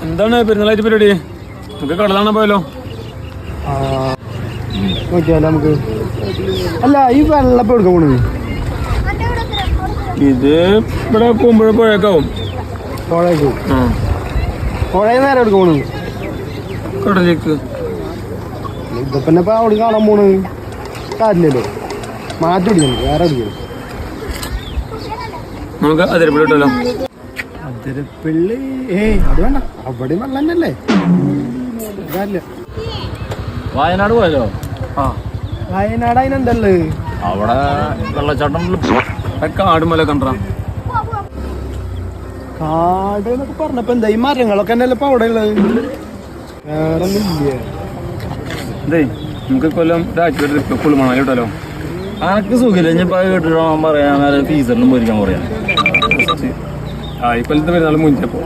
എന്താണ് പെരുന്നാളായിട്ട് പരിപാടി? നമുക്ക് കടലാണ പോയല്ലോ. നോക്കിയാലോ നമുക്ക്. അല്ല ഈ വെള്ളപ്പം എടുക്കാൻ പോണത് ഇത് ഇവിടെ പോകുമ്പോഴേ പുഴക്കാവും. പുഴയ്ക്ക് പുഴ നേരം എടുക്കാൻ പോണത് കടലേക്ക്. ഇതിപ്പന്നെ ഇപ്പൊ അവിടെ കാണാൻ പോണ് കാര്യമില്ലല്ലോ. മാറ്റി പിടിക്കണം, വേറെ അടിക്കണം. നമുക്ക് അതിരപ്പള്ളി ഇട്ടല്ലോ. അതിരപ്പള്ളി അത് വേണ്ട, അവിടെ വെള്ളം തന്നെയല്ലേ. വയനാട് പോയല്ലോ. വയനാട് അതിനെന്തല്ലേ അവിടെ വെള്ളച്ചാട്ടം കാടുമല കണ്ട കാട് എന്നൊക്കെ പറഞ്ഞപ്പോ എന്താ ഈ മരങ്ങളൊക്കെ തന്നെയല്ലേ ഇപ്പൊ അവിടെ ഉള്ളത്, വേറെ ഒന്നും ഇല്ല. ഇതേ നമുക്ക് കൊല്ലം രാജ്യത്ത് കുളിമണാലി ഇട്ടല്ലോ. അനക്ക് സുഖമില്ല. ഇനിയിപ്പോ കേട്ടിട്ടോ പറയാൻ ഫീസറിനും പോയിരിക്കാൻ പറയാം. ഈ കൊല്ലത്തെ പെരുന്നാൾ മുഞ്ചപ്പോ